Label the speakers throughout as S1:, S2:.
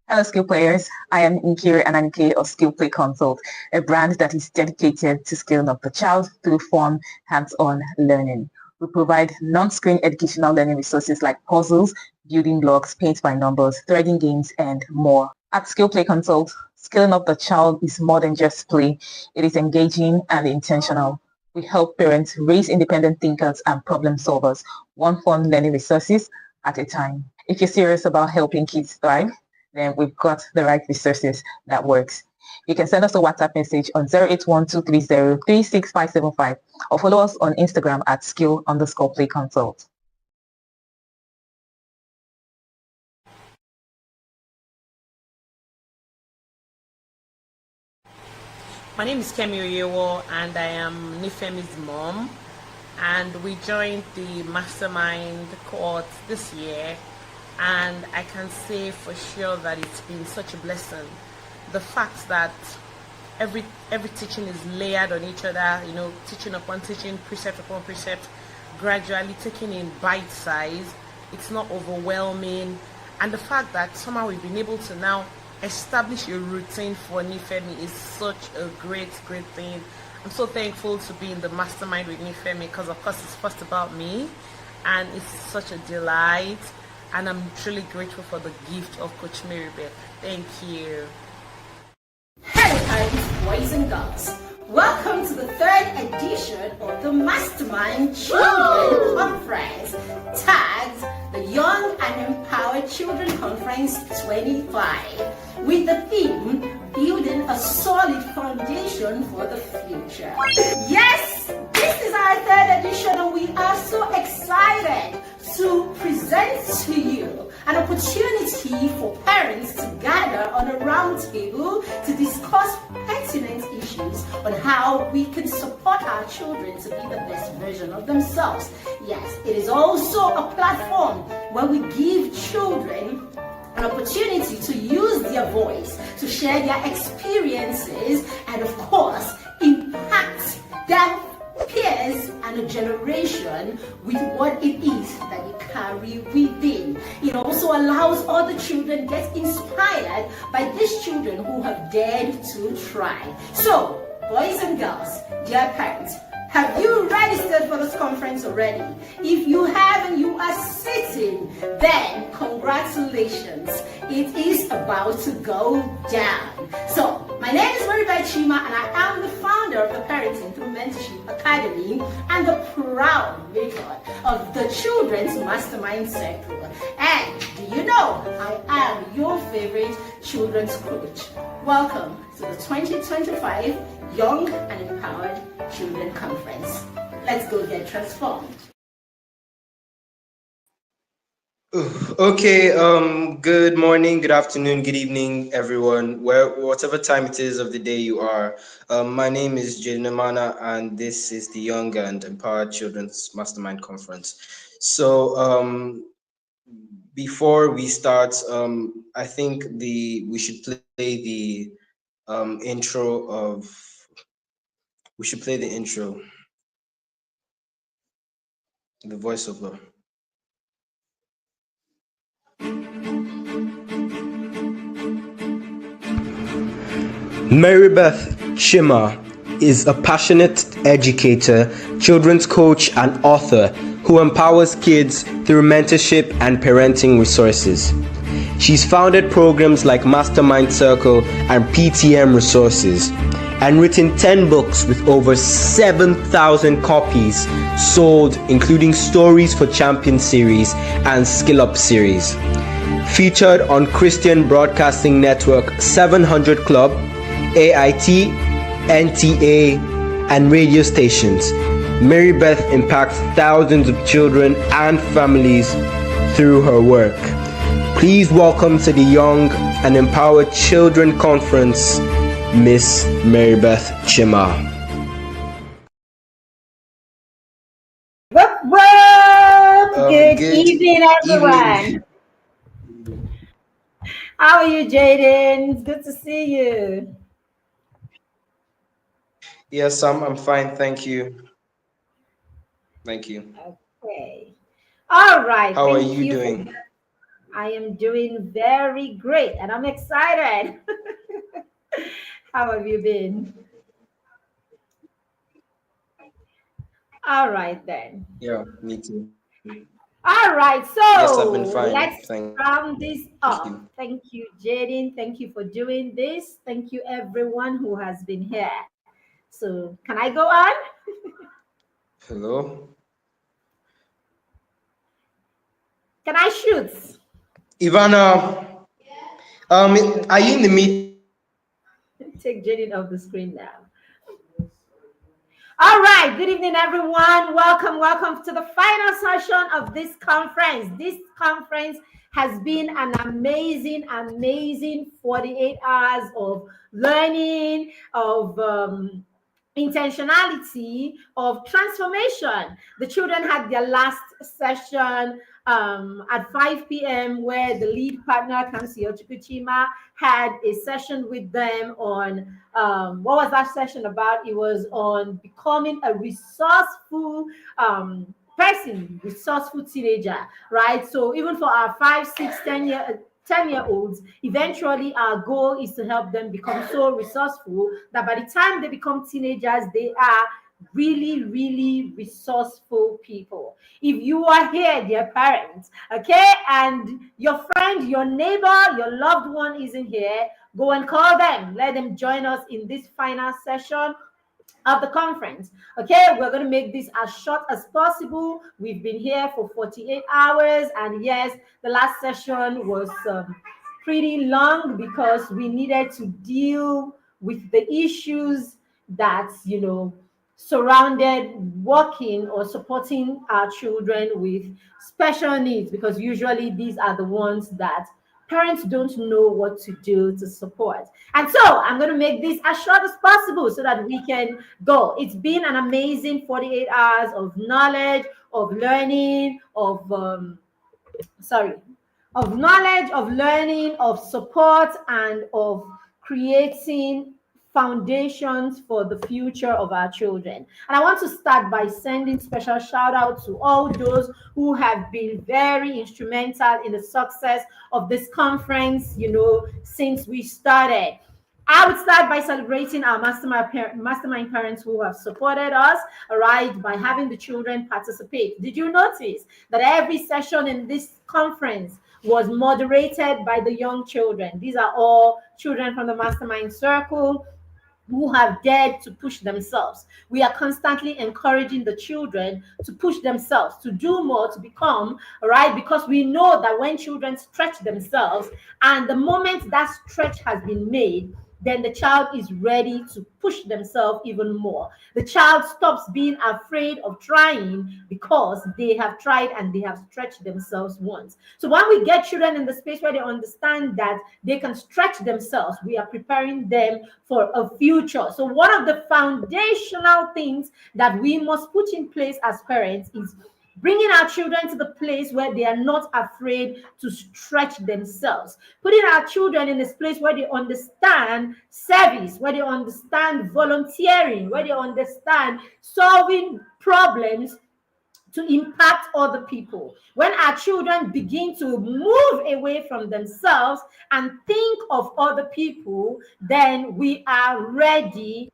S1: Hello, skill players. I am Nkiri Ananke of Skill Play Consult, a brand that is dedicated to scaling up the child through fun, hands-on learning. We provide non-screen educational learning resources like puzzles, building blocks, paint by numbers, threading games, and more. At Skill Play Consult, scaling up the child is more than just play. It is engaging and intentional. We help parents raise independent thinkers and problem solvers, one fun learning resources at a time. If you're serious about helping kids thrive, then we've got the right resources that works. You can send us a WhatsApp message on 08123036575 or follow us on Instagram at skill_play consult.
S2: My name is Kemi Oyewo and I am Nifemi's mom, and we joined the mastermind cohort this year, and I can say for sure that it's been such a blessing. The fact that every teaching is layered on each other, teaching upon teaching, precept upon precept, gradually taking in bite size. It's not overwhelming, and the fact that somehow we've been able to now establish a routine for Nifemi is such a great thing. I'm so thankful to be in the mastermind with Nifemi because of course it's first about me, and it's such a delight, and I'm truly grateful for the gift of Coach Marybeth. Thank you.
S3: Hello parents, boys and girls. Welcome to the third edition of the Mastermind Children Conference, tagged the Young and Empowered Children Conference 25, with the theme, Building a Solid Foundation for the Future. Yes, this is our third edition and we are so excited to present to you an opportunity for parents to gather on a round table to discuss pertinent issues on how we can support our children to be the best version of themselves. Yes, it is also a platform where we give children an opportunity to use their voice, to share their experiences, and of course, impact their peers and a generation with what it is that you carry within. It also allows other children get inspired by these children who have dared to try. So, boys and girls, dear parents, have you registered for this conference already? If you have and you are sitting, then congratulations. It is about to go down. So, my name is Marybeth Chima and I am the founder of the Parenting Through Mentorship Academy and the proud maker of the Children's Mastermind Circle. And do you know, I am your favorite children's coach. Welcome to the 2025 Young and Empowered Children Conference. Let's go get transformed.
S4: Okay, good morning, good afternoon, good evening, everyone, whatever time it is of the day you are. My name is Jaden Amana, and this is the Young and Empowered Children's Mastermind Conference. So, before we start, I think we should play the intro of. We should play the intro, the voiceover. Marybeth Chima is a passionate educator, children's coach, and author who empowers kids through mentorship and parenting resources. She's founded programs like Mastermind Circle and PTM Resources, and written 10 books with over 7,000 copies sold, including Stories for Champions series and Skill Up series. Featured on Christian Broadcasting Network 700 Club, AIT, NTA, and radio stations, Marybeth impacts thousands of children and families through her work. Please welcome to the Young and Empowered Children Conference, Miss Marybeth Chima.
S3: Good evening, everyone. How are you, Jaden? It's good to see you.
S4: Yes, I'm fine. Thank you. Thank you.
S3: Okay. All right.
S4: How are you doing?
S3: I am doing very great and I'm excited. How have you been? All right, then.
S4: Yeah, me too.
S3: All right,
S4: Yes, I've been
S3: so
S4: fine.
S3: let's
S4: Thank
S3: round this up.
S4: you.
S3: Thank you, Jaden. Thank you for doing this. Thank you, everyone who has been here. So, can I go on?
S4: Hello,
S3: Can I shoot?
S4: Ivana. Are you in the meeting?
S3: Take Jaden off the screen now. All right, good evening, everyone. Welcome to the final session of this conference. This conference has been an amazing 48 hours of learning, of intentionality, of transformation. The children had their last session at 5 p.m. where the lead partner, Kamsi Ochukwuchima, had a session with them on what was that session about? It was on becoming a resourceful person, resourceful teenager, right? So even for our 5, 6, 10-year-olds, eventually our goal is to help them become so resourceful that by the time they become teenagers, they are really resourceful people. If you are here, dear parents, okay, and your friend, your neighbor, your loved one isn't here, go and call them. Let them join us in this final session of the conference. Okay, we're going to make this as short as possible. We've been here for 48 hours, and yes, the last session was pretty long because we needed to deal with the issues that, surrounded working or supporting our children with special needs, because usually these are the ones that parents don't know what to do to support. And so I'm going to make this as short as possible so that we can go. It's been an amazing 48 hours of knowledge, of learning, of knowledge, of learning, of support, and of creating foundations for the future of our children. And I want to start by sending special shout out to all those who have been very instrumental in the success of this conference, since we started. I would start by celebrating our mastermind parents who have supported us, all right, by having the children participate. Did you notice that every session in this conference was moderated by the young children? These are all children from the mastermind circle who have dared to push themselves. We are constantly encouraging the children to push themselves, to do more, to become, right? Because we know that when children stretch themselves, and the moment that stretch has been made, then the child is ready to push themselves even more. The child stops being afraid of trying because they have tried and they have stretched themselves once. So when we get children in the space where they understand that they can stretch themselves, we are preparing them for a future. So one of the foundational things that we must put in place as parents is bringing our children to the place where they are not afraid to stretch themselves. Putting our children in this place where they understand service, where they understand volunteering, where they understand solving problems to impact other people. When our children begin to move away from themselves and think of other people, then we are ready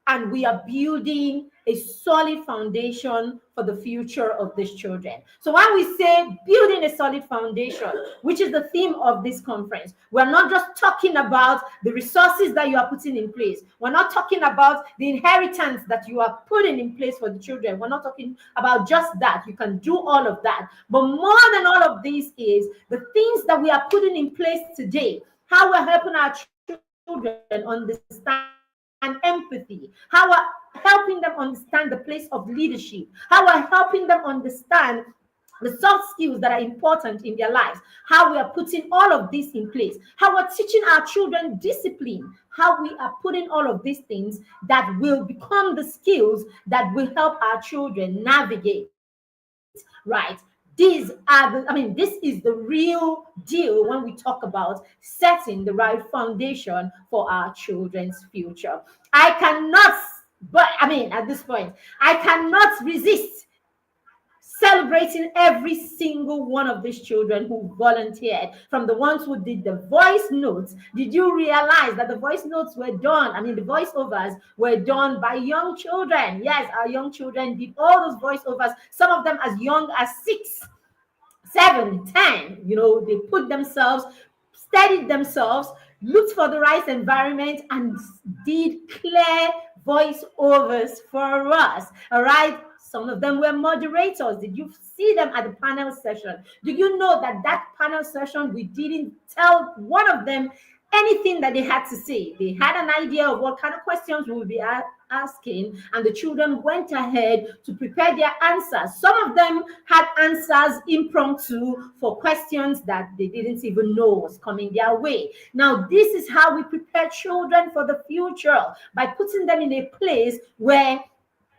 S3: and we are building a solid foundation for the future of these children. So when we say building a solid foundation, which is the theme of this conference, we're not just talking about the resources that you are putting in place. We're not talking about the inheritance that you are putting in place for the children. We're not talking about just that. You can do all of that. But more than all of this is the things that we are putting in place today, how we're helping our children understand empathy, how we're helping them understand the place of leadership, how we're helping them understand the soft skills that are important in their lives, how we are putting all of this in place, how we're teaching our children discipline, how we are putting all of these things that will become the skills that will help our children navigate, right? This is the real deal when we talk about setting the right foundation for our children's future. At this point, I cannot resist celebrating every single one of these children who volunteered, from the ones who did the voice notes. Did you realize that the voice notes were done? I mean, the voiceovers were done by young children. Yes, our young children did all those voiceovers, some of them as young as 6, 7, 10. You know, they put themselves, studied themselves, looked for the right environment, and did clear voiceovers for us. All right. Some of them were moderators. Did you see them at the panel session? Do you know that that panel session, we didn't tell one of them anything that they had to say? They had an idea of what kind of questions we would be asking, and the children went ahead to prepare their answers. Some of them had answers impromptu for questions that they didn't even know was coming their way. Now, this is how we prepare children for the future, by putting them in a place where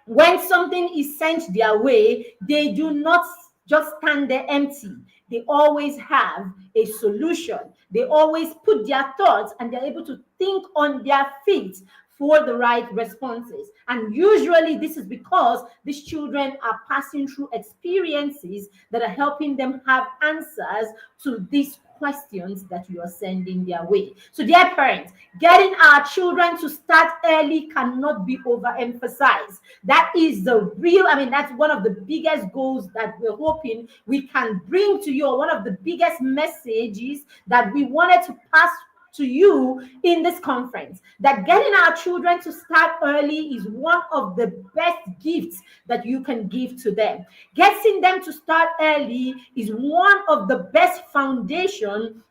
S3: when something is sent their way, they do not just stand there empty. They always have a solution. They always put their thoughts, and they're able to think on their feet for the right responses. And usually this is because these children are passing through experiences that are helping them have answers to these questions that you are sending their way. So, dear parents, getting our children to start early cannot be overemphasized. That is the real, I mean, that's one of the biggest goals that we're hoping we can bring to you, or one of the biggest messages that we wanted to pass to you in this conference, that getting our children to start early is one of the best gifts that you can give to them. Getting them to start early is one of the best foundation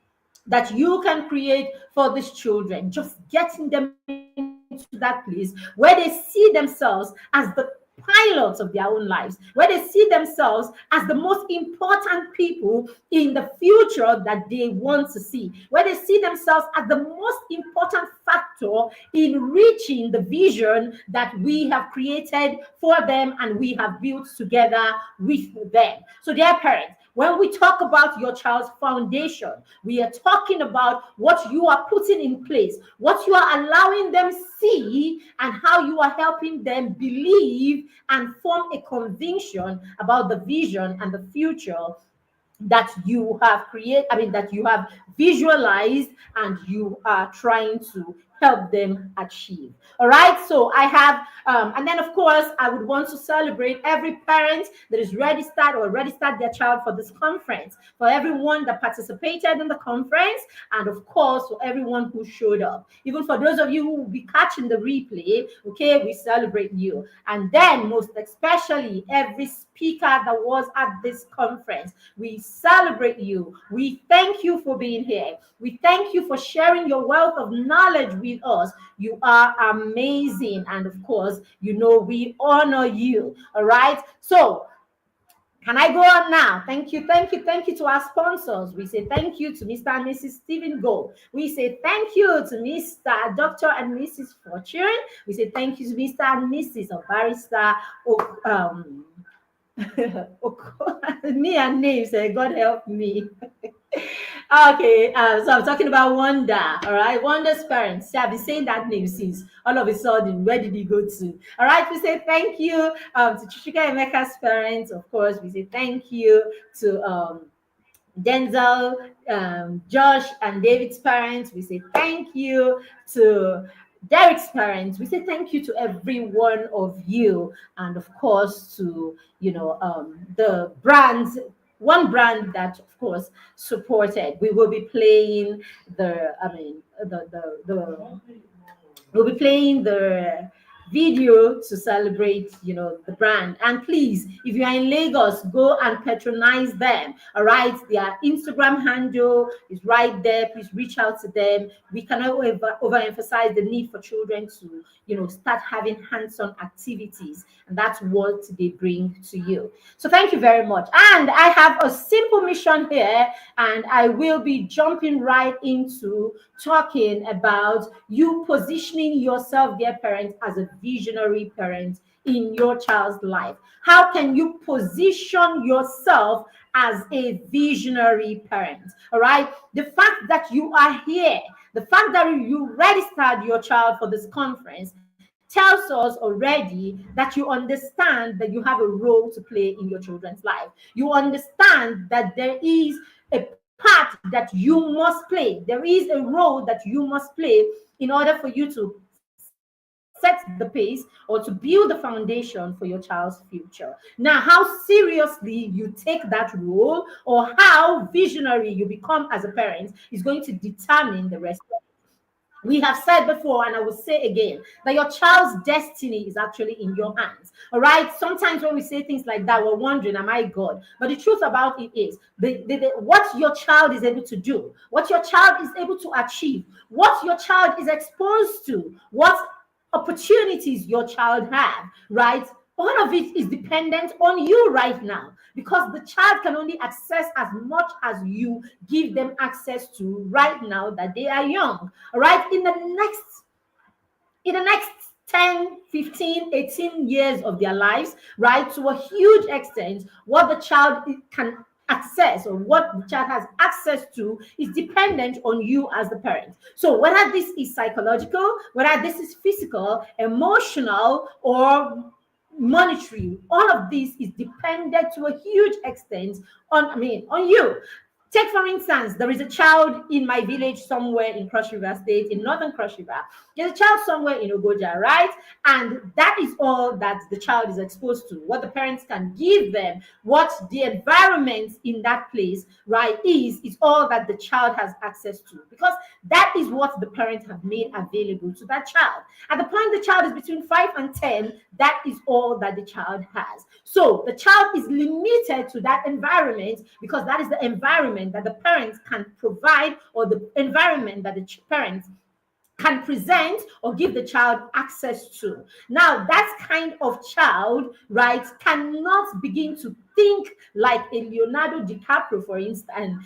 S3: that you can create for these children. Just getting them into that place where they see themselves as the pilots of their own lives, where they see themselves as the most important people in the future that they want to see, where they see themselves as the most important factor in reaching the vision that we have created for them and we have built together with them. So, dear parents, when we talk about your child's foundation, we are talking about what you are putting in place, what you are allowing them see, and how you are helping them believe and form a conviction about the vision and the future that you have created, that you have visualized and you are trying to help them achieve. All right, so I have and then of course I would want to celebrate every parent that is registered their child for this conference, for everyone that participated in the conference, and of course for everyone who showed up. Even for those of you who will be catching the replay, okay, we celebrate you. And then most especially every speaker that was at this conference, we celebrate you. We thank you for being here. We thank you for sharing your wealth of knowledge with us. You are amazing. And of course, we honor you. All right. So can I go on now? Thank you to our sponsors. We say thank you to Mr. and Mrs. Stephen Gold. We say thank you to Mr. Dr. and Mrs. Fortune. We say thank you to Mr. and Mrs. or Barrister me and names, God help me. Okay, so I'm talking about Wanda. All right, Wanda's parents. I've been saying that name since all of a sudden. Where did he go to? All right, we say thank you to Chichika Emeka's parents. Of course, we say thank you to Denzel, Josh, and David's parents. We say thank you to Derek's parents. We say thank you to every one of you, and of course to the brands. One brand that, of course, supported. We will be playing we'll be playing the video to celebrate, the brand. And please, if you are in Lagos, go and patronize them. All right, their Instagram handle is right there. Please reach out to them. We cannot overemphasize the need for children to, start having hands-on activities, and that's what they bring to you. So thank you very much. And I have a simple mission here, and I will be jumping right into talking about you positioning yourself, dear parents, as a visionary parent in your child's life. How can you position yourself as a visionary parent? All right, the fact that you are here, the fact that you registered your child for this conference tells us already that you understand that you have a role to play in your children's life. You understand that there is a part that you must play. There is a role that you must play in order for you to set the pace or to build the foundation for your child's future. Now, how seriously you take that role or how visionary you become as a parent is going to determine the rest of it. We have said before, and I will say again, that your child's destiny is actually in your hands. All right. Sometimes when we say things like that, we're wondering, am I God? But the truth about it is what your child is able to do, what your child is able to achieve, what your child is exposed to, what opportunities your child have, right? All of it is dependent on you right now, because the child can only access as much as you give them access to right now that they are young. All right. In the next 10, 15, 18 years of their lives, right, to a huge extent, what the child can access or what the child has access to is dependent on you as the parent. So whether this is psychological, whether this is physical, emotional, or monetary, all of this is dependent to a huge extent on you. Take, for instance, there is a child in my village somewhere in Cross River State, in northern Cross River. There's a child somewhere in Ogoja, right? And that is all that the child is exposed to, what the parents can give them, what the environment in that place, right, is all that the child has access to, because that is what the parents have made available to that child. At the point the child is between 5 and 10, that is all that the child has. So the child is limited to that environment because that is the environment that the parents can provide, or the environment that the parents can present or give the child access to. Now, that kind of child, right, cannot begin to think like a Leonardo DiCaprio, for instance.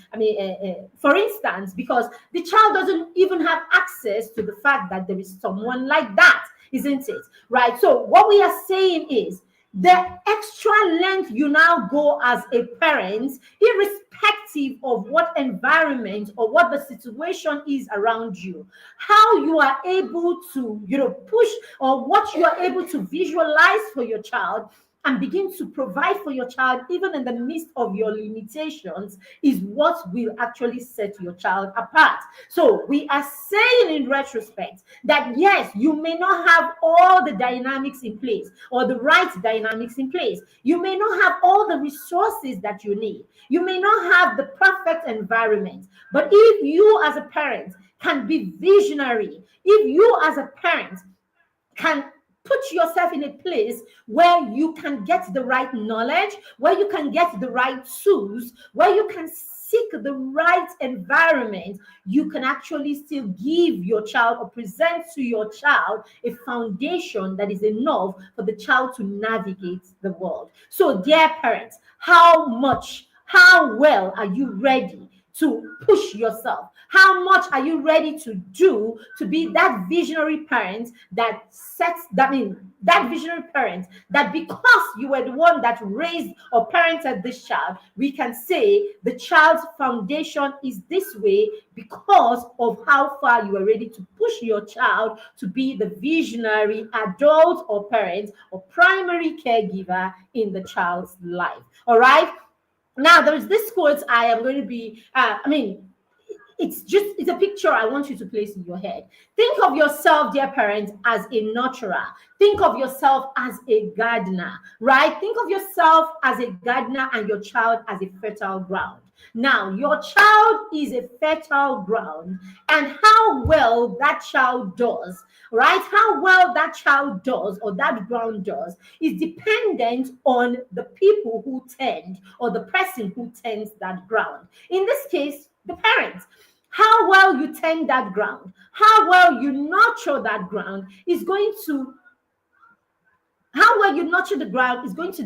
S3: For instance, because the child doesn't even have access to the fact that there is someone like that, isn't it? Right. So what we are saying is, the extra length you now go as a parent, irrespective of what environment or what the situation is around you, how you are able to, push, or what you are able to visualize for your child and begin to provide for your child, even in the midst of your limitations, is what will actually set your child apart. So we are saying in retrospect that yes, you may not have all the dynamics in place or the right dynamics in place. You may not have all the resources that you need. You may not have the perfect environment. But if you as a parent can be visionary, if you as a parent can put yourself in a place where you can get the right knowledge, where you can get the right tools, where you can seek the right environment, you can actually still give your child or present to your child a foundation that is enough for the child to navigate the world. So, dear parents, how well are you ready to push yourself? How much are you ready to do to be that visionary parent that that visionary parent that, because you were the one that raised or parented this child, we can say the child's foundation is this way because of how far you are ready to push your child to be the visionary adult or parent or primary caregiver in the child's life. All right. Now, there's this quote I am going to be, it's a picture I want you to place in your head. Think of yourself, dear parents, as a nurturer. Think of yourself as a gardener, right? Think of yourself as a gardener and your child as a fertile ground. Now, your child is a fertile ground, and how well that child does, right? How well that child does or that ground does is dependent on the people who tend, or the person who tends that ground. In this case, the parents. How well you tend that ground, how well you nurture that ground is going to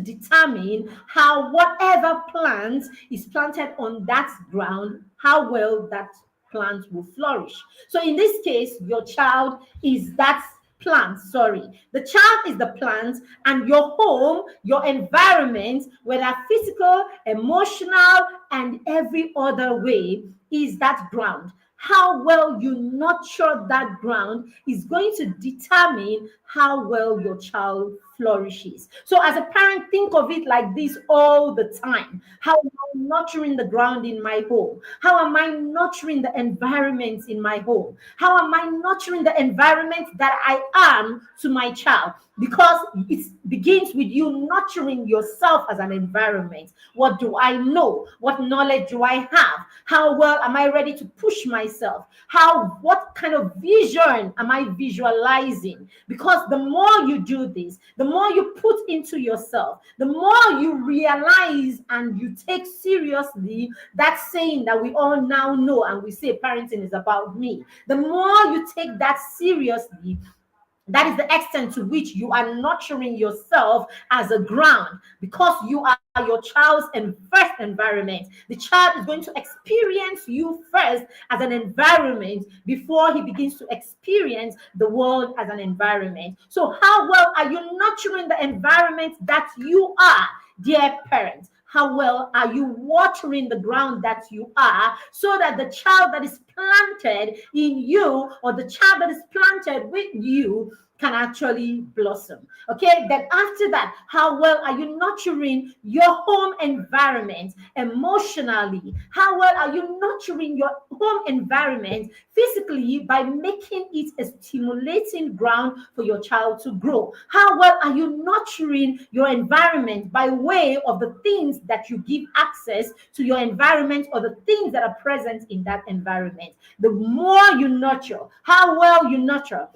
S3: determine how whatever plant is planted on that ground, how well that plant will flourish. So in this case, your child is that plant. The child is the plant, and your home, your environment, whether physical, emotional, and every other way, is that ground. how well you nurture that ground is going to determine how well your child flourishes. So as a parent, think of it like this all the time. How am I nurturing the ground in my home? How am I nurturing the environment in my home? How am I nurturing the environment that I am to my child? Because it begins with you nurturing yourself as an environment. What do I know? What knowledge do I have? How well am I ready to push myself? What kind of vision am I visualizing? Because the more you do this, the more you put into yourself, the more you realize and you take seriously that saying that we all now know, and we say parenting is about me. The more you take that seriously, that is the extent to which you are nurturing yourself as a ground, because you are your child's first environment. The child is going to experience you first as an environment before he begins to experience the world as an environment. So how well are you nurturing the environment that you are, dear parents? How well are you watering the ground that you are, so that the child that is planted in you, or the child that is planted with you, can actually blossom? Okay, then after that, how well are you nurturing your home environment emotionally? How well are you nurturing your home environment physically by making it a stimulating ground for your child to grow? How well are you nurturing your environment by way of the things that you give access to your environment, or the things that are present in that environment? The more you nurture, how well you nurture,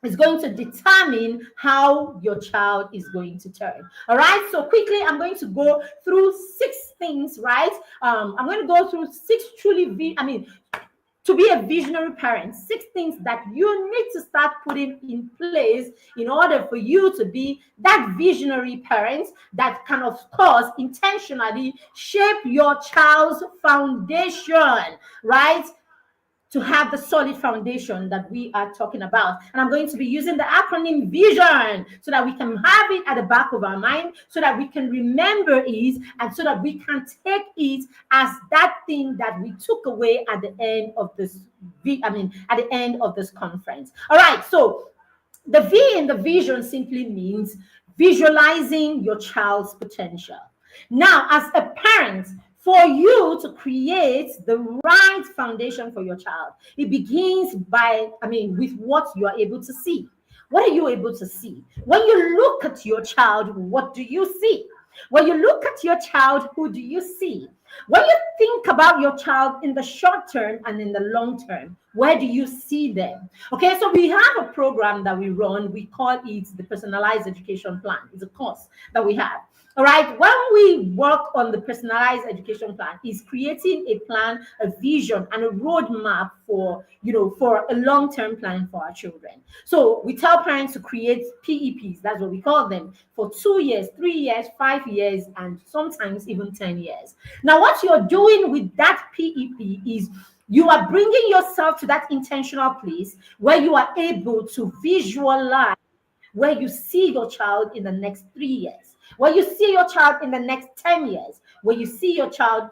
S3: is going to determine how your child is going to turn. All right, so quickly I'm going to go through 6 things, right? I'm going to go through 6 to be a visionary parent, 6 things that you need to start putting in place in order for you to be that visionary parent that can, of course, intentionally shape your child's foundation, right? To have the solid foundation that we are talking about. And I'm going to be using the acronym VISION, so that we can have it at the back of our mind, so that we can remember it, and so that we can take it as that thing that we took away at the end of this at the end of this conference. All right, so the V in the vision simply means visualizing your child's potential. Now, as a parent, for you to create the right foundation for your child, it begins with what you are able to see. What are you able to see? When you look at your child, what do you see? When you look at your child, who do you see? When you think about your child in the short term and in the long term, where do you see them? Okay, so we have a program that we run. We call it the Personalized Education Plan. It's a course that we have. All right, when we work on the personalized education plan, is creating a plan, a vision, and a roadmap for a long-term plan for our children. So we tell parents to create PEPs, that's what we call them, for 2 years, 3 years, 5 years, and sometimes even 10 years. Now, what you're doing with that PEP is you are bringing yourself to that intentional place where you are able to visualize where you see your child in the next 3 years, where you see your child in the next 10 years, where you see your child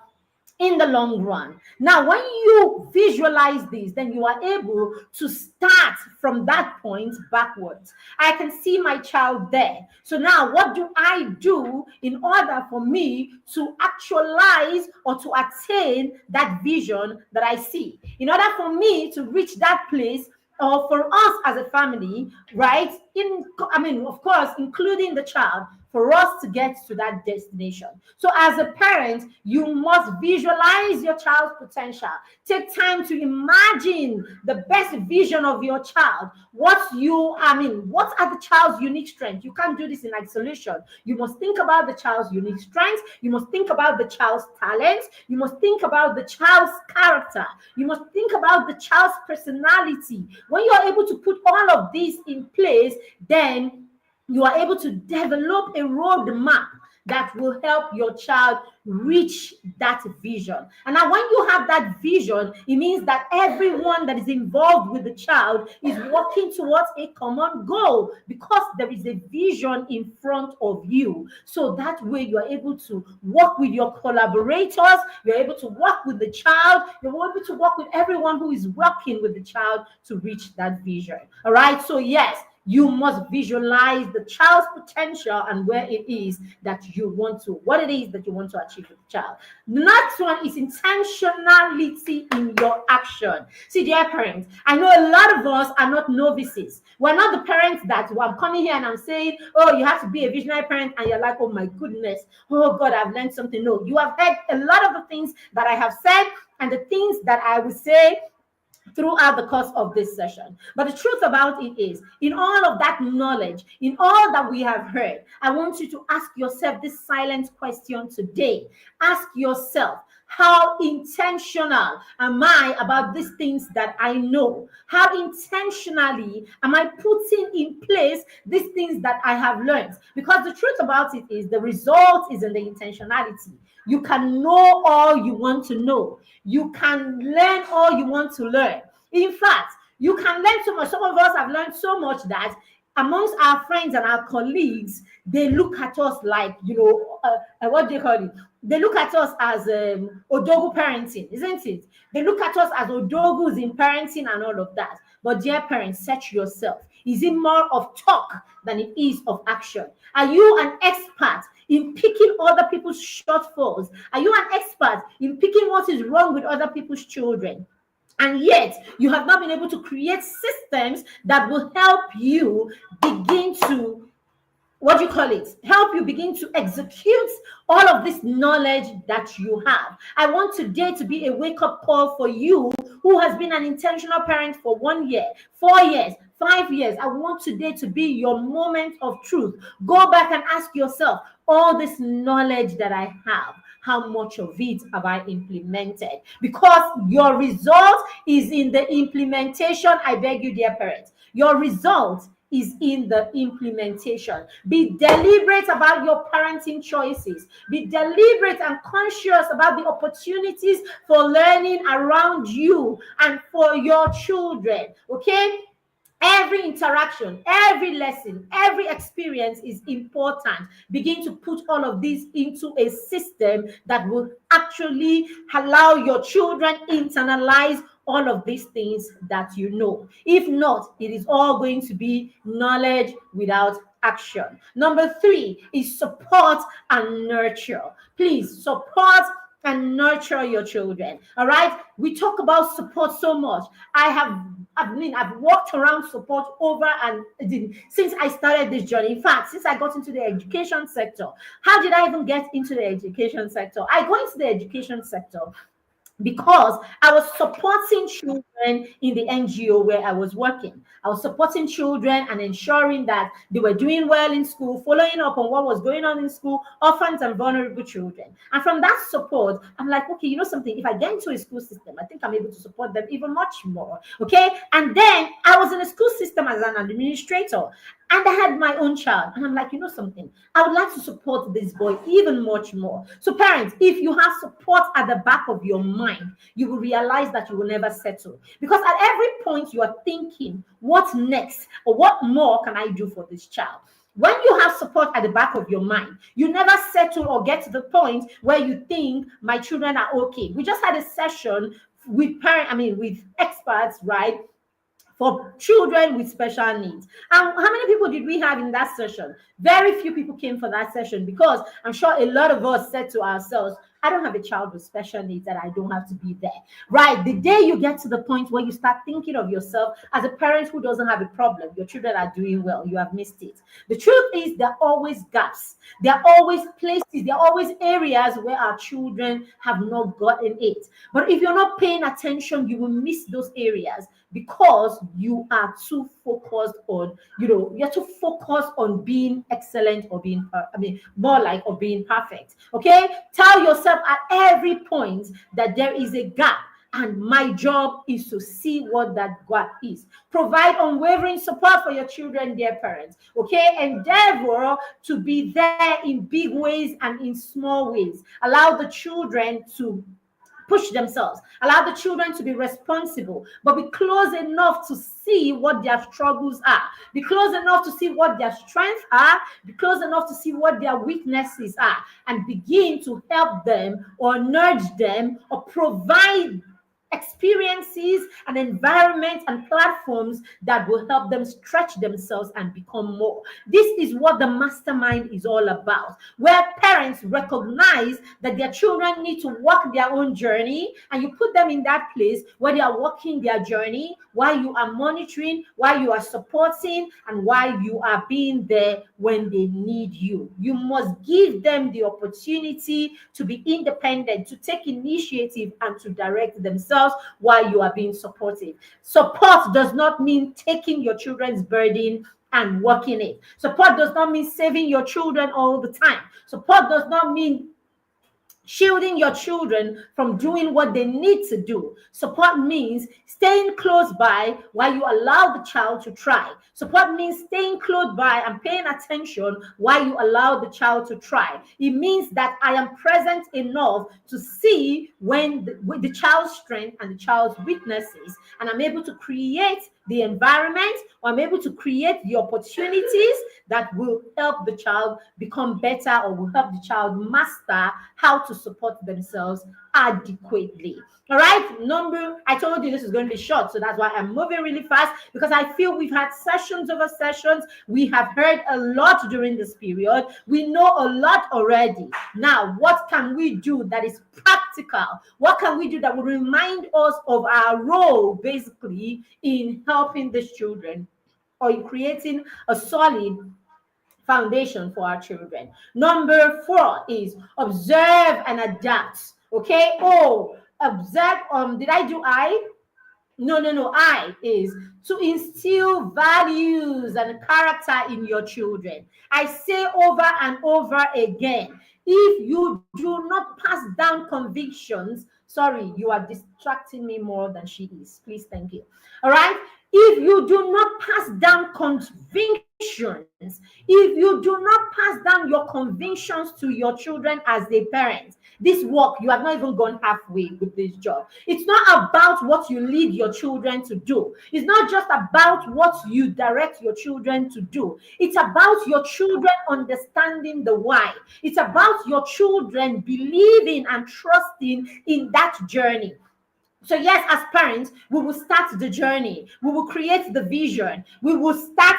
S3: in the long run. Now, when you visualize this, then you are able to start from that point backwards. I can see my child there. So now what do I do in order for me to actualize or to attain that vision that I see? In order for me to reach that place, or for us as a family, right? Of course, including the child, for us to get to that destination. So as a parent, you must visualize your child's potential. Take time to imagine the best vision of your child. What are the child's unique strengths? You can't do this in isolation. You must think about the child's unique strengths. You must think about the child's talents. You must think about the child's character. You must think about the child's personality. When you are able to put all of these in place, then you are able to develop a roadmap that will help your child reach that vision. And now when you have that vision, it means that everyone that is involved with the child is working towards a common goal, because there is a vision in front of you. So that way you are able to work with your collaborators, you're able to work with the child, you're able to work with everyone who is working with the child to reach that vision. All right, so yes, you must visualize the child's potential and where it is that you want to, what it is that you want to achieve with the child. The next one is intentionality in your action. See, dear parents, I know a lot of us are not novices. We're not the parents that, well, I'm coming here and I'm saying, oh, you have to be a visionary parent, and you're like, oh my goodness, oh God, I've learned something. No, you have heard a lot of the things that I have said and the things that I will say throughout the course of this session. But the truth about it is, in all of that knowledge, in all that we have heard, I want you to ask yourself this silent question today. Ask yourself, how intentional am I about these things that I know? How intentionally am I putting in place these things that I have learned? Because the truth about it is, the result is in the intentionality. You can know all you want to know. You can learn all you want to learn. In fact, you can learn so much. Some of us have learned so much that amongst our friends and our colleagues, they look at us like, what do you call it? They look at us as Odogu parenting, isn't it? They look at us as Odogus in parenting and all of that. But dear parents, search yourself. Is it more of talk than it is of action? Are you an expert in picking other people's shortfalls? Are you an expert in picking what is wrong with other people's children? And yet, you have not been able to create systems that will help you begin to, help you begin to execute all of this knowledge that you have. I want today to be a wake-up call for you who has been an intentional parent for 1 year, 4 years, 5 years. I want today to be your moment of truth. Go back and ask yourself, all this knowledge that I have, how much of it have I implemented? Because your result is in the implementation. I beg you, dear parents, your result is in the implementation. Be deliberate about your parenting choices. Be deliberate and conscious about the opportunities for learning around you and for your children. Okay? Every interaction, every lesson, every experience is important. Begin to put all of these into a system that will actually allow your children internalize all of these things that you know. If not, it is all going to be knowledge without action. Number 3 is support and nurture. Please support and nurture your children. All right, we talk about support so much. I've walked around support over and since I started this journey. In fact, since I got into the education sector. How did I even get into the education sector? I go into the education sector because I was supporting children in the NGO where I was working. I was supporting children and ensuring that they were doing well in school, following up on what was going on in school, orphans and vulnerable children. And from that support, I'm like, okay, you know something? If I get into a school system, I think I'm able to support them even much more. Okay. And then I was in a school system as an administrator. And I had my own child. And I'm like, you know something? I would like to support this boy even much more. So parents, if you have support at the back of your mind, you will realize that you will never settle. Because at every point you are thinking, what next? Or what more can I do for this child? When you have support at the back of your mind, you never settle or get to the point where you think my children are okay. We just had a session with with experts, right? For children with special needs. And how many people did we have in that session? Very few people came for that session because I'm sure a lot of us said to ourselves, I don't have a child with special needs that I don't have to be there. Right? The day you get to the point where you start thinking of yourself as a parent who doesn't have a problem, your children are doing well, you have missed it. The truth is there are always gaps. There are always places, there are always areas where our children have not gotten it. But if you're not paying attention, you will miss those areas because you are too focused on, you're too focused on being excellent or being, more like or being perfect. Okay? Tell yourself at every point that there is a gap. And my job is to see what that gap is. Provide unwavering support for your children, dear parents. Okay, endeavor to be there in big ways and in small ways. Allow the children to push themselves. Allow the children to be responsible, but be close enough to see what their struggles are. Be close enough to see what their strengths are. Be close enough to see what their weaknesses are, and begin to help them or nudge them or provide experiences and environments and platforms that will help them stretch themselves and become more. This is what the mastermind is all about, where parents recognize that their children need to walk their own journey, and you put them in that place where they are walking their journey, while you are monitoring, while you are supporting, and while you are being there when they need you. You must give them the opportunity to be independent, to take initiative, and to direct themselves while you are being supportive. Support does not mean taking your children's burden and working it. Support does not mean saving your children all the time. Support does not mean shielding your children from doing what they need to do. Support means staying close by while you allow the child to try. Support means staying close by and paying attention while you allow the child to try. It means that I am present enough to see when the child's strength and the child's weaknesses, and I'm able to create the environment, or I'm able to create the opportunities that will help the child become better, or will help the child master how to support themselves adequately. All right, I told you this is going to be short, so that's why I'm moving really fast, because I feel we've had sessions over sessions. We have heard a lot during this period. We know a lot already. Now, what can we do that is practical? What can we do that will remind us of our role, basically, in helping these children, or in creating a solid foundation for our children? Number 4 is observe and adapt. Okay. Observe. Did I do I? No. I is to instill values and character in your children. I say over and over again, if you do not pass down convictions, sorry, you are distracting me more than she is. Please, thank you. All right. If you do not pass down convictions, if you do not pass down your convictions to your children as their parents, this work, you have not even gone halfway with this job. It's not about what you lead your children to do. It's not just about what you direct your children to do. It's about your children understanding the why. It's about your children believing and trusting in that journey. So yes, as parents, we will start the journey. We will create the vision. We will start,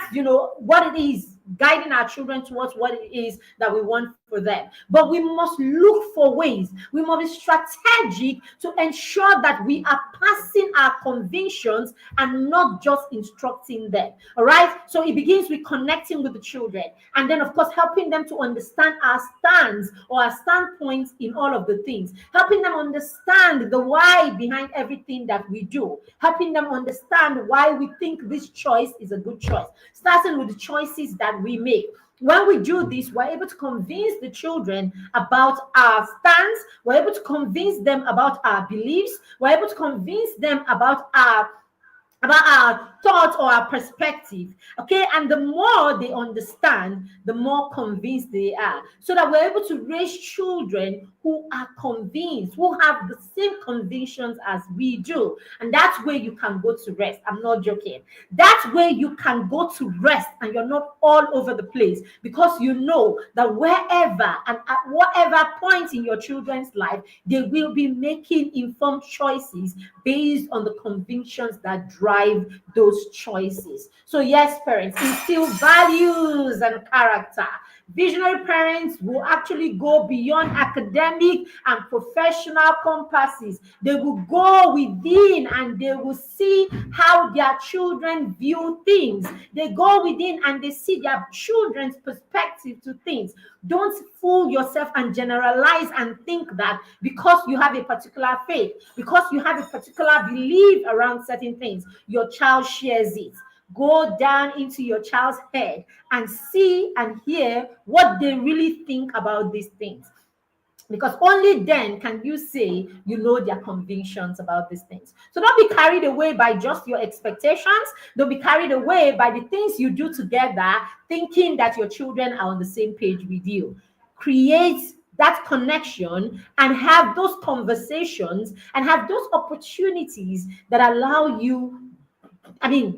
S3: what it is, guiding our children towards what it is that we want for them. But we must look for ways. We must be strategic to ensure that we are passing our convictions and not just instructing them. All right. So it begins with connecting with the children, and then, of course, helping them to understand our stance or our standpoints in all of the things, helping them understand the why behind everything that we do, helping them understand why we think this choice is a good choice, starting with the choices that we make. When we do this, we're able to convince the children about our stance. We're able to convince them about our beliefs. We're able to convince them about our thoughts or our perspective. Okay, and the more they understand, the more convinced they are, so that we're able to raise children who are convinced, who have the same convictions as we do. And that's where you can go to rest. I'm not joking. That's where you can go to rest, and you're not all over the place, because you know that wherever and at whatever point in your children's life, they will be making informed choices based on the convictions that drive those choices. So yes, parents, instill values and character. Visionary parents will actually go beyond academic and professional compasses. They will go within and they will see how their children view things. They go within and they see their children's perspective to things. Don't fool yourself and generalize and think that because you have a particular faith, because you have a particular belief around certain things, your child shares it. Go down into your child's head and see and hear what they really think about these things. Because only then can you say you know their convictions about these things. So don't be carried away by just your expectations. Don't be carried away by the things you do together, thinking that your children are on the same page with you. Create that connection and have those conversations and have those opportunities that allow you,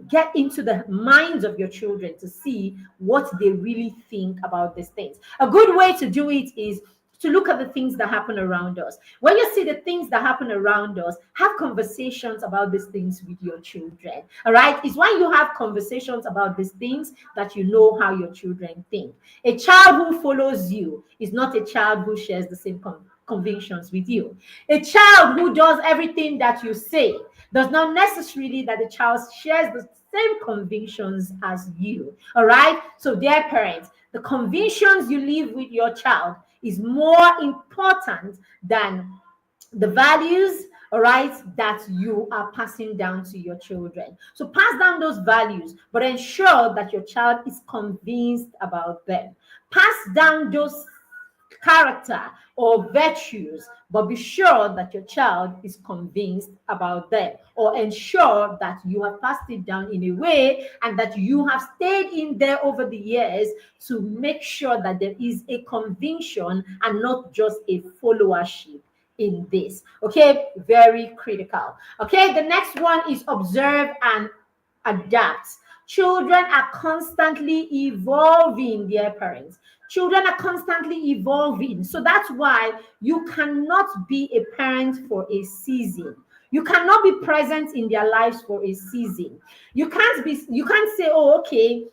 S3: get into the minds of your children to see what they really think about these things. A good way to do it is to look at the things that happen around us. When you see the things that happen around us, have conversations about these things with your children. All right? It's when you have conversations about these things that you know how your children think. A child who follows you is not a child who shares the same convictions with you. A child who does everything that you say does not necessarily that the child shares the same convictions as you. All right? So, dear parents, the convictions you live with your child is more important than the values, all right, that you are passing down to your children. So pass down those values, but ensure that your child is convinced about them. Pass down those character or virtues, but be sure that your child is convinced about them, or ensure that you have passed it down in a way and that you have stayed in there over the years to make sure that there is a conviction and not just a followership in this. Okay, very critical. Okay, the next one is observe and adapt. Children are constantly evolving, dear parents. Children are constantly evolving. So that's why you cannot be a parent for a season. You cannot be present in their lives for a season. You can't say, oh, okay,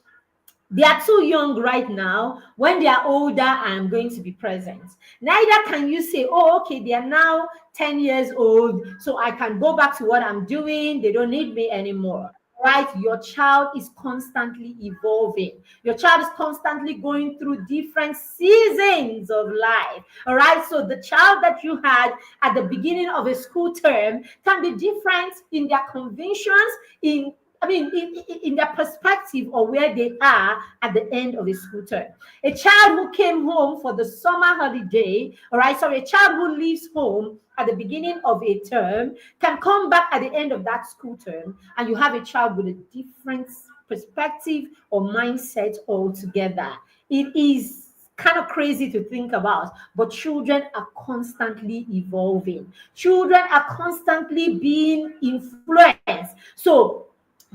S3: they are too young right now. When they are older, I'm going to be present. Neither can you say, oh, okay, they are now 10 years old, so I can go back to what I'm doing. They don't need me anymore. Right? Your child is constantly evolving. Your child is constantly going through different seasons of life. All right. So the child that you had at the beginning of a school term can be different in their convictions, in their perspective or where they are at the end of the school term. A child who came home for the summer holiday, all right, sorry, a child who leaves home at the beginning of a term can come back at the end of that school term, and you have a child with a different perspective or mindset altogether. It is kind of crazy to think about, but children are constantly evolving. Children are constantly being influenced. So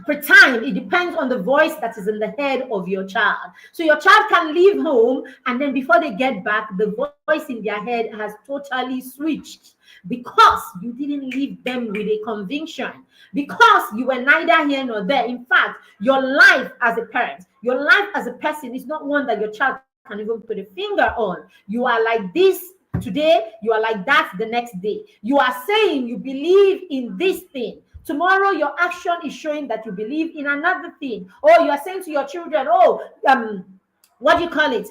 S3: per time, it depends on the voice that is in the head of your child. So your child can leave home, and then before they get back, the voice in their head has totally switched because you didn't leave them with a conviction, because you were neither here nor there. In fact, your life as a parent, your life as a person is not one that your child can even put a finger on. You are like this today, you are like that the next day. You are saying you believe in this thing. Tomorrow, your action is showing that you believe in another thing. Or you are saying to your children, what do you call it?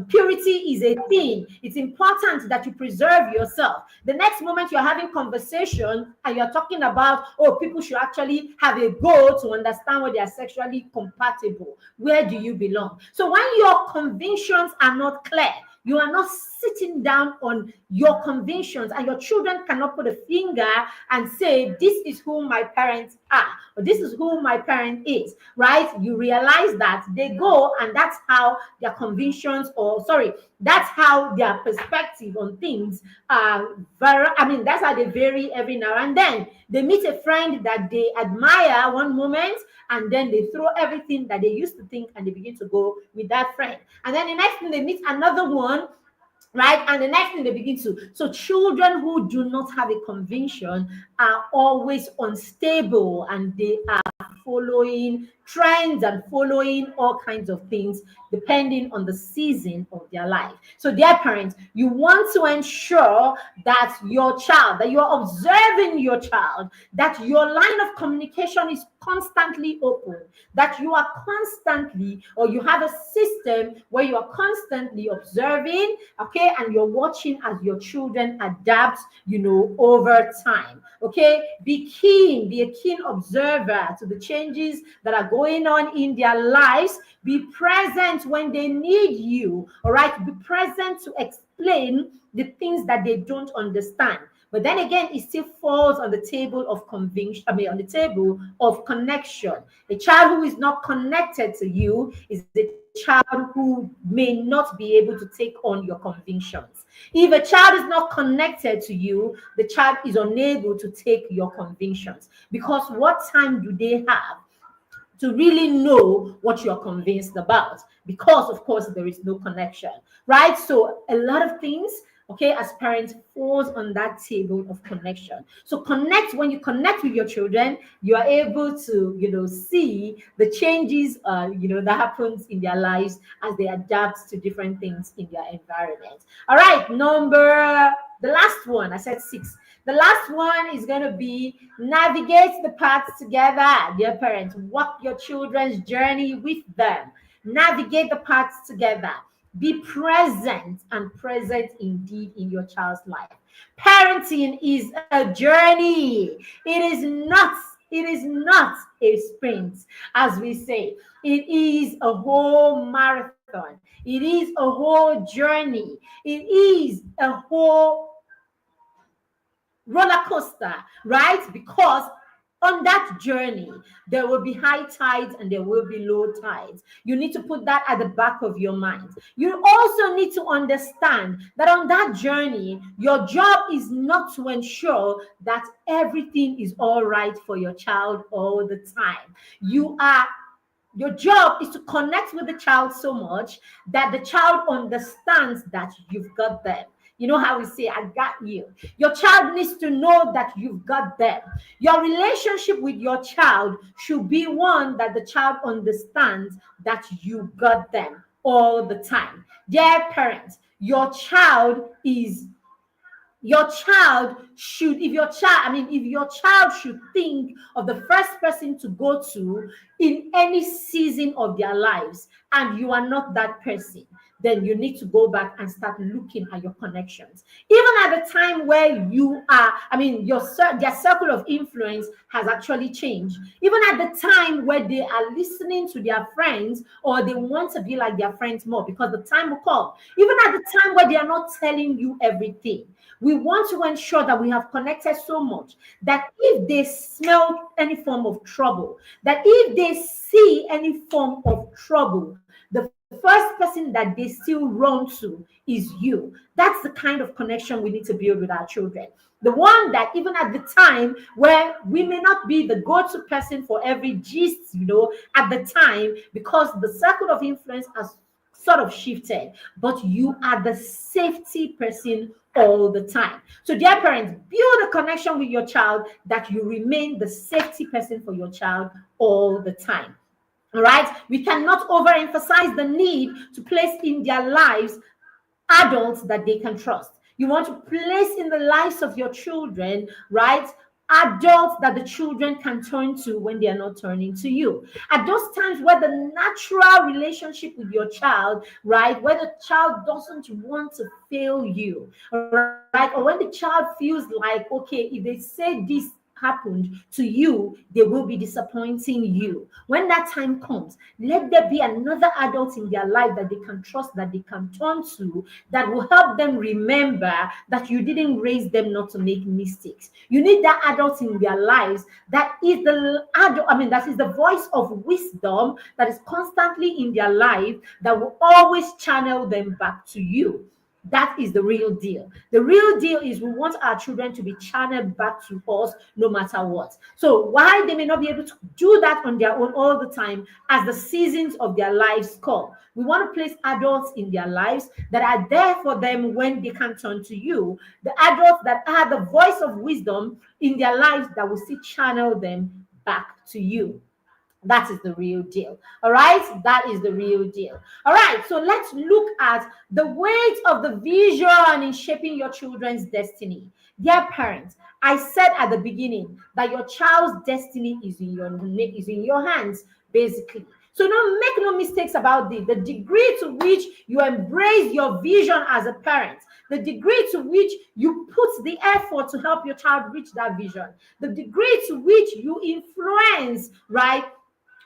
S3: Purity is a thing. It's important that you preserve yourself. The next moment you're having conversation and you're talking about, people should actually have a goal to understand what they are sexually compatible. Where do you belong? So when your convictions are not clear, you are not sitting down on your convictions, and your children cannot put a finger and say, this is who my parents are, or this is who my parent is, right? You realize that they go, and that's how their convictions, that's how their perspective on things are that's how they vary every now and then. They meet a friend that they admire one moment, and then they throw everything that they used to think and they begin to go with that friend. And then the next thing, they meet another one, right? And the next thing, they begin to. So children who do not have a conviction are always unstable, and they are following trends and following all kinds of things depending on the season of their life. So dear parents, you want to ensure that your child, that you're observing your child, that your line of communication is constantly open, that you are constantly, or you have a system where you are constantly observing, okay, and you're watching as your children adapt, over time. Okay, be a keen observer to the changes that are going on in their lives. Be present when they need you, all right? Be present to explain the things that they don't understand. But then again, it still falls on the table of conviction, on the table of connection. A child who is not connected to you is a child who may not be able to take on your convictions. If a child is not connected to you, the child is unable to take your convictions. Because what time do they have to really know what you're convinced about? Because, of course, there is no connection, right? So a lot of things, okay, as parents, falls on that table of connection. So when you connect with your children, you are able to, see the changes, that happens in their lives as they adapt to different things in their environment. All right, the last one, I said 6. The last one is going to be navigate the paths together. Dear parents, walk your children's journey with them. Navigate the paths together. Be present, and present indeed in your child's life. Parenting is a journey. It is not a sprint, as we say. It is a whole marathon. It is a whole journey. It is a whole roller coaster, right? Because on that journey, there will be high tides and there will be low tides. You need to put that at the back of your mind. You also need to understand that on that journey, your job is not to ensure that everything is all right for your child all the time. Your job is to connect with the child so much that the child understands that you've got them. You know how we say, I got you. Your child needs to know that you've got them. Your relationship with your child should be one that the child understands that you got them all the time. Dear parents, if your child should think of the first person to go to in any season of their lives, and you are not that person, then you need to go back and start looking at your connections. Even at the time where their circle of influence has actually changed. Even at the time where they are listening to their friends, or they want to be like their friends more, because the time will come. Even at the time where they are not telling you everything, we want to ensure that we have connected so much that if they smell any form of trouble, that if they see any form of trouble, the first person that they still run to is you. That's the kind of connection we need to build with our children. The one that even at the time where we may not be the go-to person for every gist, at the time, because the circle of influence has sort of shifted, but you are the safety person all the time. So dear parents, build a connection with your child that you remain the safety person for your child all the time. All right, we cannot overemphasize the need to place in their lives adults that they can trust. You want to place in the lives of your children, right, adults that the children can turn to when they are not turning to you. At those times where the natural relationship with your child, right, where the child doesn't want to fail you, right, or when the child feels like, okay, if they say this happened to you, they will be disappointing you. When that time comes, let there be another adult in their life that they can trust, that they can turn to, that will help them remember that you didn't raise them not to make mistakes. You need that adult in their lives that is that is the voice of wisdom that is constantly in their life, that will always channel them back to you. That is the real deal. The real deal is we want our children to be channeled back to us no matter what. So while they may not be able to do that on their own all the time, as the seasons of their lives come, we want to place adults in their lives that are there for them when they can turn to you. The adults that are the voice of wisdom in their lives that will still channel them back to you. That is the real deal. All right, that is the real deal. All right, so let's look at the weight of the vision in shaping your children's destiny. Dear parents, I said at the beginning that your child's destiny is in your hands, basically. So don't make no mistakes about this. The degree to which you embrace your vision as a parent, the degree to which you put the effort to help your child reach that vision, the degree to which you influence, right,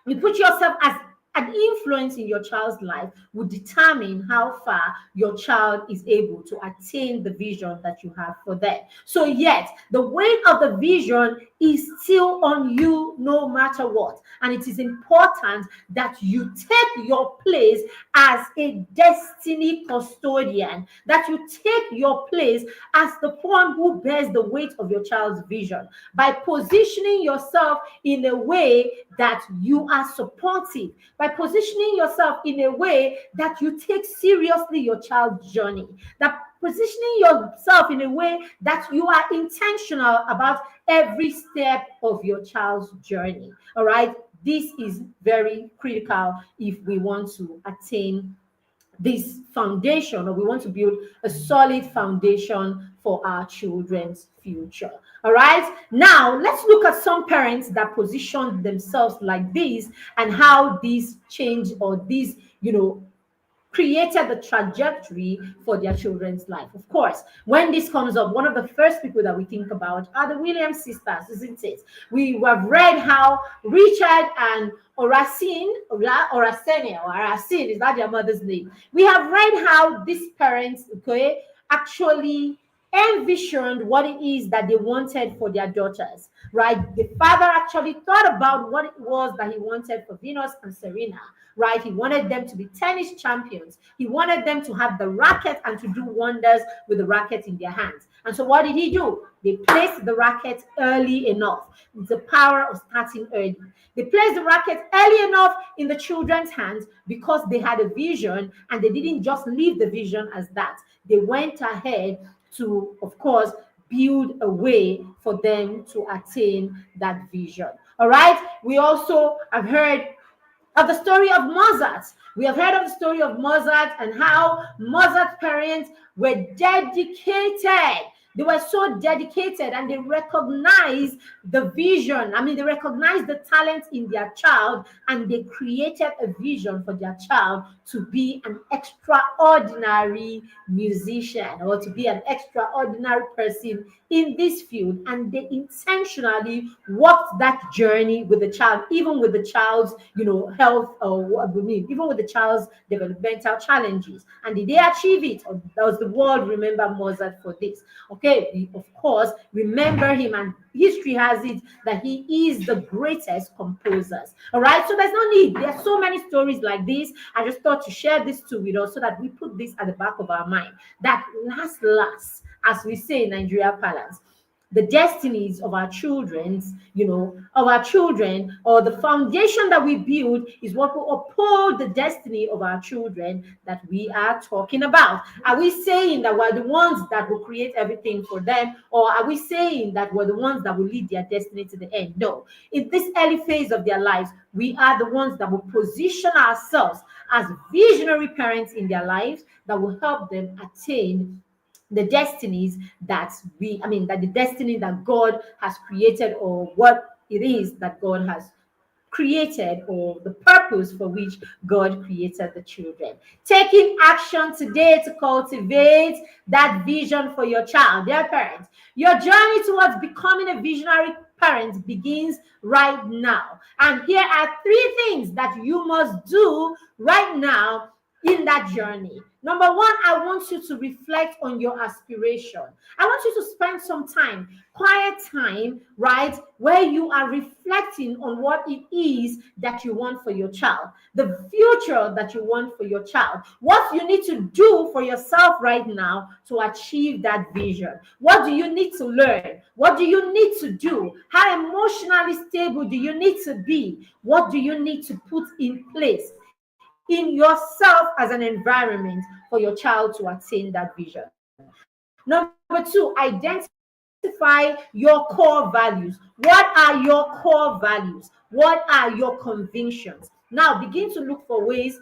S3: You put yourself as an influence in your child's life will determine how far your child is able to attain the vision that you have for them. So yet, the weight of the vision is still on you no matter what. And it is important that you take your place as a destiny custodian, that you take your place as the one who bears the weight of your child's vision by positioning yourself in a way that you are supportive, by positioning yourself in a way that you take seriously your child's journey, that positioning yourself in a way that you are intentional about every step of your child's journey. All right, this is very critical if we want to attain this foundation, or we want to build a solid foundation for our children's future. All right, now let's look at some parents that position themselves like this and how these change, or these, created the trajectory for their children's life. Of course, when this comes up, one of the first people that we think about are the Williams sisters, isn't it? We have read how Richard and Oracene, is that their mother's name? We have read how these parents, actually envisioned what it is that they wanted for their daughters, right? The father actually thought about what it was that he wanted for Venus and Serena, right? He wanted them to be tennis champions. He wanted them to have the racket and to do wonders with the racket in their hands. And so what did he do? They placed the racket early enough. It's the power of starting early. They placed the racket early enough in the children's hands because they had a vision, and they didn't just leave the vision as that. They went ahead to, of course, build a way for them to attain that vision. All right. We also have heard of the story of Mozart. We have heard of the story of Mozart and how Mozart's parents were dedicated. They were so dedicated, and they recognized the vision. They recognized the talent in their child, and they created a vision for their child to be an extraordinary musician, or to be an extraordinary person in this field. And they intentionally walked that journey with the child, even with the child's, health, or even with the child's developmental challenges. And did they achieve it? Or does the world remember Mozart for this? Okay, we of course remember him, and history has it that he is the greatest composers. All right, so there's no need. There are so many stories like this. I just thought to share this too with us so that we put this at the back of our mind, that last, as we say in Nigeria parlance, the destinies of our children's, or the foundation that we build is what will uphold the destiny of our children that we are talking about. Are we saying that we're the ones that will create everything for them, or are we saying that we're the ones that will lead their destiny to the end? No. In this early phase of their lives, we are the ones that will position ourselves as visionary parents in their lives that will help them attain the destinies that the destiny that God has created, or what it is that God has created, or the purpose for which God created the children. Taking action today to cultivate that vision for your child. Dear parents, your journey towards becoming a visionary parent begins right now. And here are 3 things that you must do right now in that journey. Number 1, I want you to reflect on your aspiration. I want you to spend some time, quiet time, right, where you are reflecting on what it is that you want for your child, the future that you want for your child, what you need to do for yourself right now to achieve that vision. What do you need to learn? What do you need to do? How emotionally stable do you need to be? What do you need to put in place in yourself as an environment for your child to attain that vision? Number 2, identify your core values. What are your core values? What are your convictions? Now begin to look for ways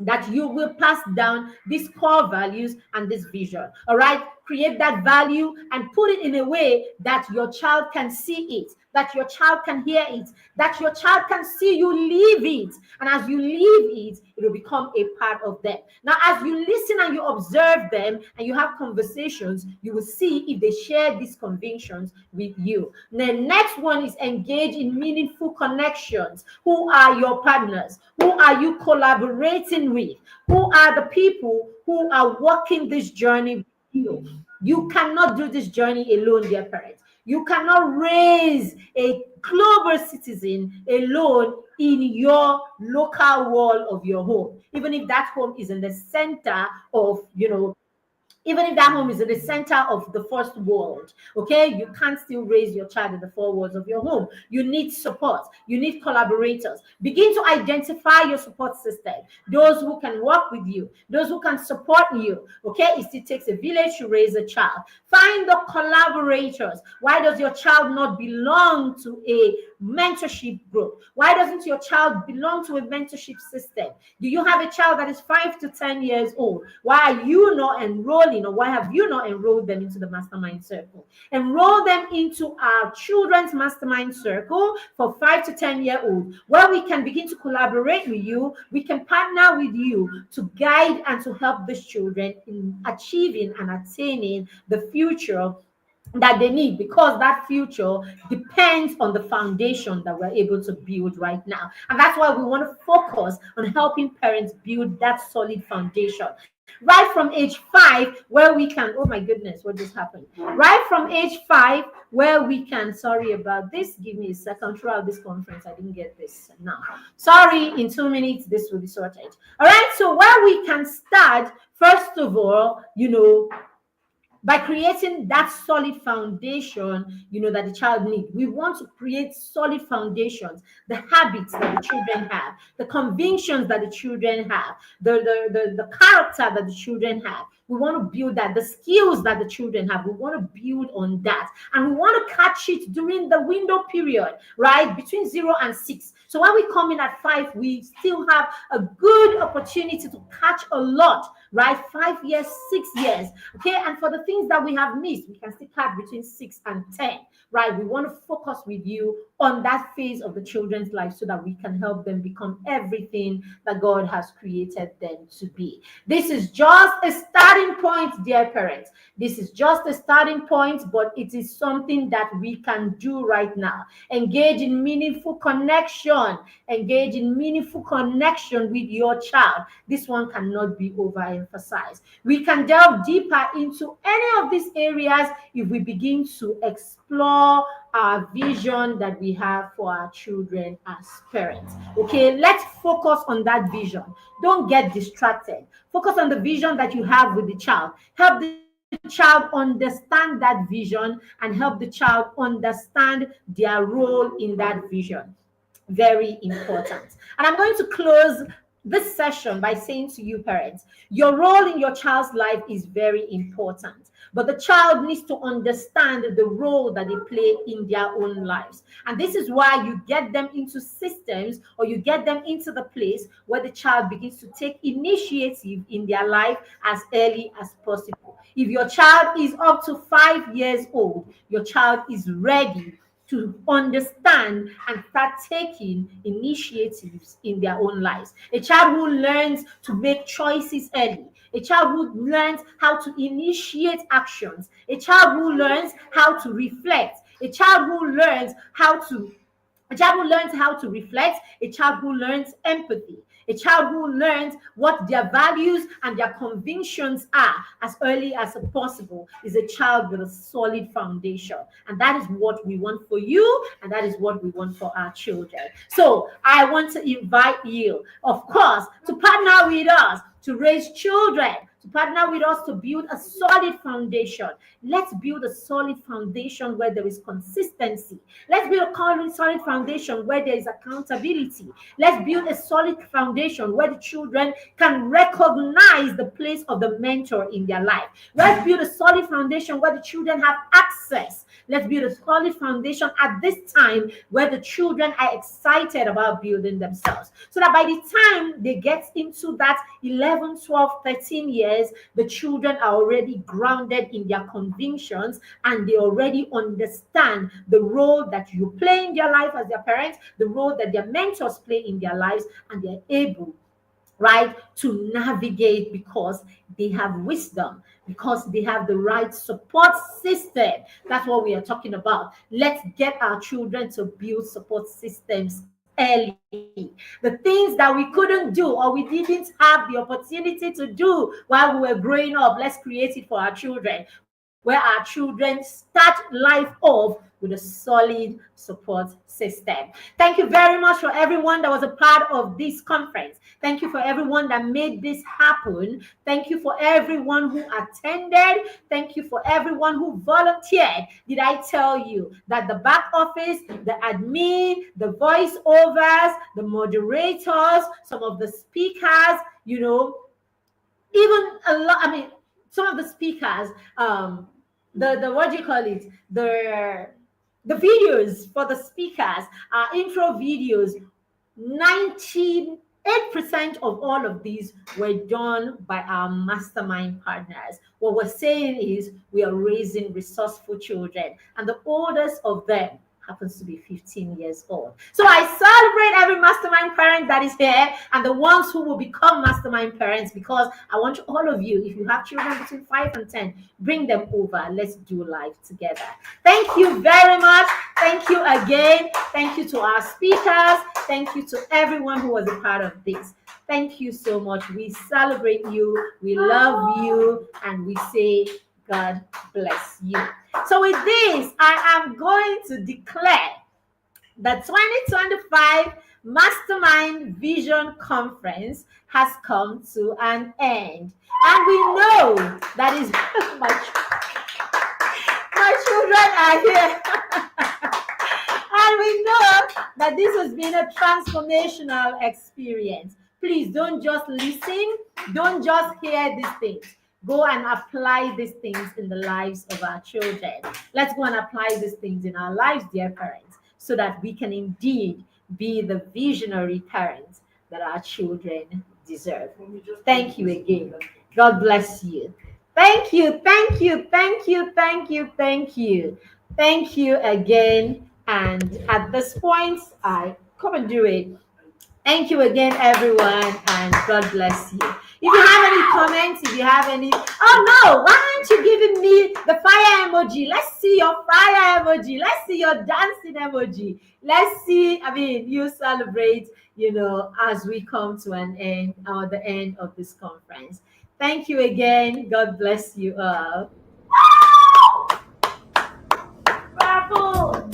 S3: that you will pass down these core values and this vision. All right, create that value, and put it in a way that your child can see it, that your child can hear it, that your child can see you live it. And as you live it, it will become a part of them. Now, as you listen and you observe them and you have conversations, you will see if they share these convictions with you. The next one is engage in meaningful connections. Who are your partners? Who are you collaborating with? Who are the people who are walking this journey with you? You cannot do this journey alone, dear parents. You cannot raise a global citizen alone in your local wall of your home, even if that home is in the center of, even if that home is in the center of the first world, okay, you can't still raise your child in the four walls of your home. You need support. You need collaborators. Begin to identify your support system, those who can work with you, those who can support you, okay? It still takes a village to raise a child. Find the collaborators. Why does your child not belong to a mentorship group? Why doesn't your child belong to a mentorship system? Do you have a child that is 5 to 10 years old? Why are you not enrolling, or why have you not enrolled them into the mastermind circle? Enroll them into our children's mastermind circle for 5 to 10-year-olds, where we can begin to collaborate with you. We can partner with you to guide and to help these children in achieving and attaining the future that they need, because that future depends on the foundation that we're able to build right now. And that's why we want to focus on helping parents build that solid foundation. Right from age 5, where we can, oh my goodness, what just happened? Right from age 5, where we can, sorry about this, give me a second, throughout this conference, I didn't get this now. Sorry, in 2 minutes, this will be sorted. All right, so where we can start, first of all, by creating that solid foundation, that the child needs. We want to create solid foundations, the habits that the children have, the convictions that the children have, the character that the children have. We want to build that, the skills that the children have. We want to build on that. And we want to catch it during the window period, right? Between 0 and 6. So when we come in at 5, we still have a good opportunity to catch a lot, right? 5 years, 6 years, okay? And for the things that we have missed, we can still catch between 6 and 10, right? We want to focus with you on that phase of the children's life so that we can help them become everything that God has created them to be. This is just a starting point, dear parents. This is just a starting point, but it is something that we can do right now. Engage in meaningful connection. Engage in meaningful connection with your child. This one cannot be overemphasized. We can delve deeper into any of these areas if we begin to explore our vision that we have for our children as parents. Okay, let's focus on that vision. Don't get distracted. Focus on the vision that you have with the child. Help the child understand that vision and help the child understand their role in that vision. Very important. And I'm going to close this session by saying to you, parents, your role in your child's life is very important, but the child needs to understand the role that they play in their own lives. And this is why you get them into systems, or you get them into the place where the child begins to take initiative in their life as early as possible. If your child is up to 5 years old, your child is ready to understand and start taking initiatives in their own lives. A child who learns to make choices early. A child who learns how to initiate actions. A child who learns how to reflect. A child who learns how to reflect. A child who learns empathy. A child who learns what their values and their convictions are as early as possible is a child with a solid foundation. And that is what we want for you, and that is what we want for our children. So I want to invite you, of course, to partner with us to raise children, to partner with us to build a solid foundation. Let's build a solid foundation where there is consistency. Let's build a solid foundation where there is accountability. Let's build a solid foundation where the children can recognize the place of the mentor in their life. Let's build a solid foundation where the children have access. Let's build a solid foundation at this time where the children are excited about building themselves. So that by the time they get into that 11, 12, 13 years, years, the children are already grounded in their convictions and they already understand the role that you play in their life as their parents, the role that their mentors play in their lives, and they're able, right, to navigate because they have wisdom, because they have the right support system. That's what we are talking about. Let's get our children to build support systems early. The things that we couldn't do or we didn't have the opportunity to do while we were growing up, let's create it for our children, where our children start life off with a solid support system. Thank you very much for everyone that was a part of this conference. Thank you for everyone that made this happen. Thank you for everyone who attended. Thank you for everyone who volunteered. Did I tell you that the back office, the admin, the voiceovers, the moderators, some of the speakers, you know, even a lot, I mean, some of the speakers, the what do you call it? The videos for the speakers, intro videos, 98% of all of these were done by our mastermind partners. What we're saying is we are raising resourceful children, and the oldest of them happens to be 15 years old. So I celebrate every mastermind parent that is here and the ones who will become mastermind parents, because I want all of you, if you have children between 5 and 10, bring them over. Let's do life together. Thank you very much. Thank you again. Thank you to our speakers. Thank you to everyone who was a part of this. Thank you so much. We celebrate you. We love you. And we say, God bless you. So with this, I am going to declare the 2025 Mastermind Vision Conference has come to an end. And we know that is my children are here. And we know that this has been a transformational experience. Please don't just listen. Don't just hear these things. Go and apply these things in the lives of our children. Let's go and apply these things in our lives, dear parents, so that we can indeed be the visionary parents that our children deserve. Thank you again. God bless you. Thank you, thank you, thank you, thank you, thank you. Thank you again. And at this point, I come and do it. Thank you again, everyone, and God bless you. If you have any comments, if you have any, oh no, why aren't you giving me the fire emoji? Let's see your fire emoji. Let's see your dancing emoji. Let's see, I mean, you celebrate, you know, as we come to an end, or the end of this conference. Thank you again. God bless you all. Bravo!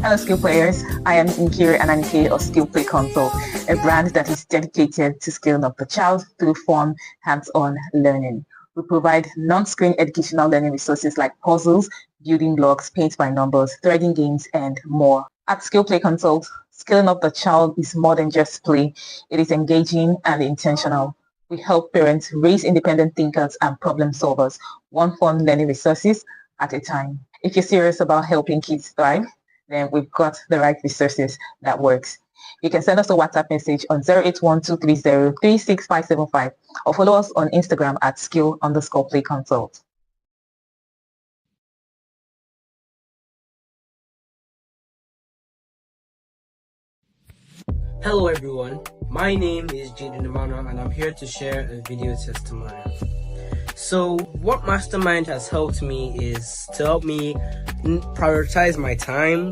S1: Hello, Skill Players. I am Nkiri Ananike of Skill Play Consult, a brand that is dedicated to scaling up the child through fun, hands-on learning. We provide non-screen educational learning resources like puzzles, building blocks, paint by numbers, threading games, and more. At Skill Play Consult, scaling up the child is more than just play. It is engaging and intentional. We help parents raise independent thinkers and problem solvers, one fun learning resources at a time. If you're serious about helping kids thrive, then we've got the right resources that works. You can send us a WhatsApp message on 081230 or follow us on Instagram at skill_play-consult.
S4: Hello everyone, my name is Jaden Emmanuel and I'm here to share a video testimonial. So what Mastermind has helped me is to help me prioritize my time,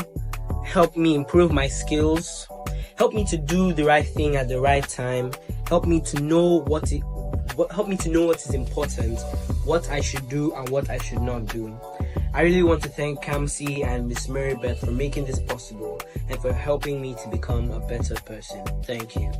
S4: help me improve my skills, help me to do the right thing at the right time, help me to know what is important, what I should do and what I should not do. I really want to thank Kamsi and Miss Mary Beth for making this possible and for helping me to become a better person. Thank you.